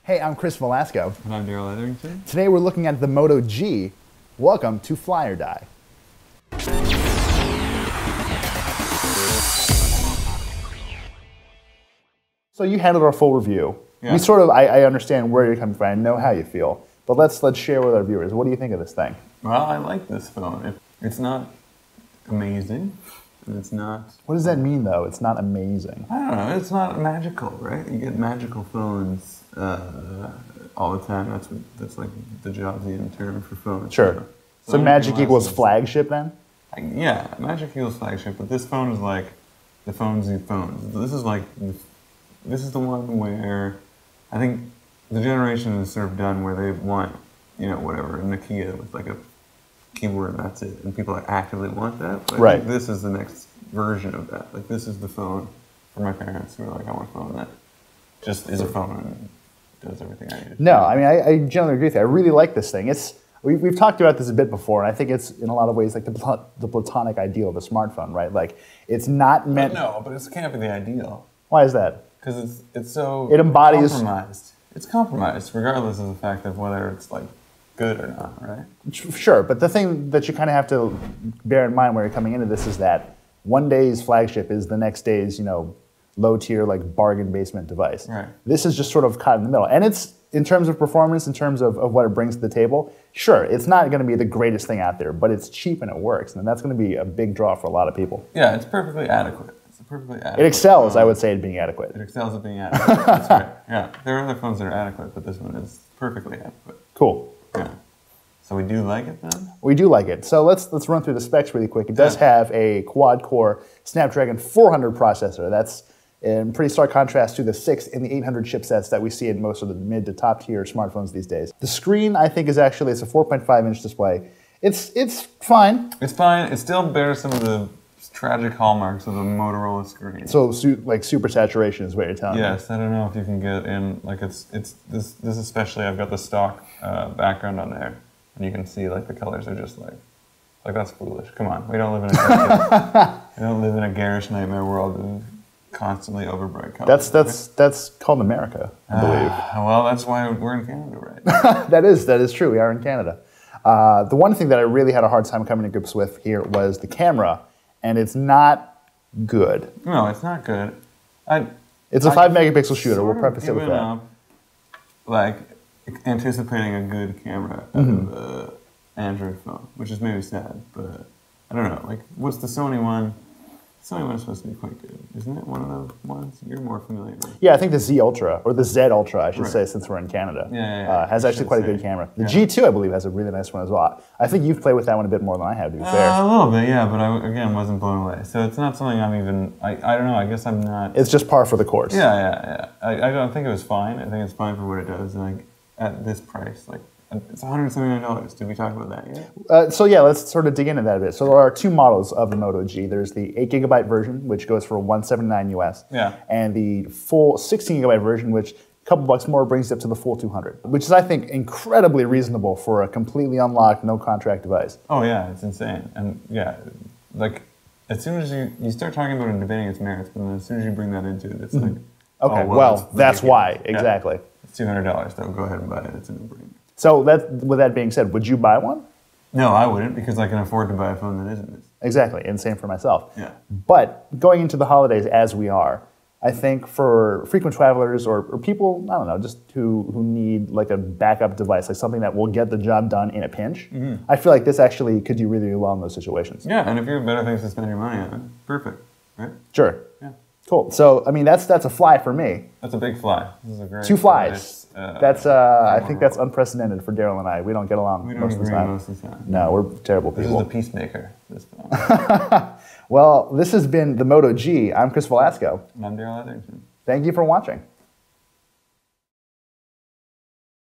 Hey, I'm Chris Velasco. And I'm Darrell and Chris. Today we're looking at the Moto G. Welcome to Fly or Die. So you handled our full review. Yeah. We sort of, I understand where you're coming from. I know how you feel. But let's share with our viewers. What do you think of this thing? Well, I like this phone. It's not amazing, and it's not... What does that mean, though? It's not amazing. I don't know. It's not magical, right? You get magical phones all the time. That's like the Jobsian term for phones. Sure. So magic equals flagship, then? Yeah, magic equals flagship, but this phone is like the phonesy phones. This is the one where I think the generation is sort of done where they want, whatever, a Nokia with like a keyboard and that's it. And people actively want that. But I think this is the next version of that. Like, this is the phone for my parents who are like, I want a phone that just is a phone and does everything I need. No, I mean, I generally agree with you. I really like this thing. We've talked about this a bit before, and I think it's in a lot of ways like the platonic ideal of a smartphone, right? Like, it's not meant... But it can't be the ideal. Why is that? Because it's so it embodies compromised. It's compromised, regardless of the fact of whether it's like good or not, right? Sure, but the thing that you kind of have to bear in mind when you're coming into this is that one day's flagship is the next day's, low-tier, like, bargain basement device. Right. This is just sort of caught in the middle. And it's, in terms of performance, in terms of what it brings to the table, sure, it's not going to be the greatest thing out there, but it's cheap and it works, and that's going to be a big draw for a lot of people. Yeah, it's perfectly adequate. It excels, I would say, at being adequate. It excels at being adequate, that's right. Yeah, there are other phones that are adequate, but this one is perfectly adequate. Cool. Yeah. So we do like it then? We do like it. So let's run through the specs really quick. It does have a quad-core Snapdragon 400 processor. That's in pretty stark contrast to the 6 and the 800 chipsets that we see in most of the mid to top tier smartphones these days. The screen, I think, is actually, it's a 4.5-inch display. It's fine. It's fine. It still bears some of the tragic hallmarks of the Motorola screen. So, like, super saturation is what you're telling me. Yes, I don't know if you can get in, like, this especially, I've got the stock background on there, and you can see, like, the colors are just like that's foolish. Come on, we don't live in a garish nightmare world of constantly overbright colors. That's called America, I believe. Well, that's why we're in Canada, right? That is true. We are in Canada. The one thing that I really had a hard time coming to grips with here was the camera, and it's not good. No, it's not good. It's a 5-megapixel shooter. We'll preface it with that. Up, like, anticipating a good camera out of an Android phone, which is maybe sad, but I don't know. Like, what's the Sony one? The Sony one is supposed to be quite good, isn't it? One of those ones you're more familiar with. Yeah, I think the Z Ultra, or the Z Ultra, I should say, since we're in Canada, has actually quite a good camera. The G2, I believe, has a really nice one as well. I think you've played with that one a bit more than I have, to be fair. A little bit, yeah, but I, again, wasn't blown away. So it's not something I'm even, I don't know, I guess I'm not... It's just par for the course. Yeah. I don't think it was fine. I think it's fine for what it does. And, like, at this price, like, it's $179. Did we talk about that yet? So yeah, let's sort of dig into that a bit. So there are two models of the Moto G. There's the 8GB version, which goes for $179 US. Yeah. And the full 16GB version, which a couple bucks more brings it up to the full 200, which is, I think, incredibly reasonable for a completely unlocked, no contract device. Oh yeah, it's insane. And yeah, like, as soon as you start talking about it and debating its merits, but then as soon as you bring that into it, it's like, okay, well, that's why, exactly. Yeah. It's $200 though, go ahead and buy it, it's a no-brainer. So with that being said, would you buy one? No, I wouldn't, because I can afford to buy a phone that isn't this. Exactly, and same for myself. Yeah. But going into the holidays as we are, I think for frequent travelers or people, I don't know, just who need like a backup device, like something that will get the job done in a pinch, I feel like this actually could do really, really well in those situations. Yeah, and if you have better things to spend your money on, perfect, right? Sure. Yeah. Cool. So, I mean, that's a fly for me. That's a big fly. This is a great... 2 flies. I think that's unprecedented for Darrell and I. We don't get along most of the time. Most of the time. No, we're terrible people. This is the peacemaker, this phone. Well, this has been the Moto G. I'm Chris Velasco. And I'm Darrell Etherington. Thank you for watching.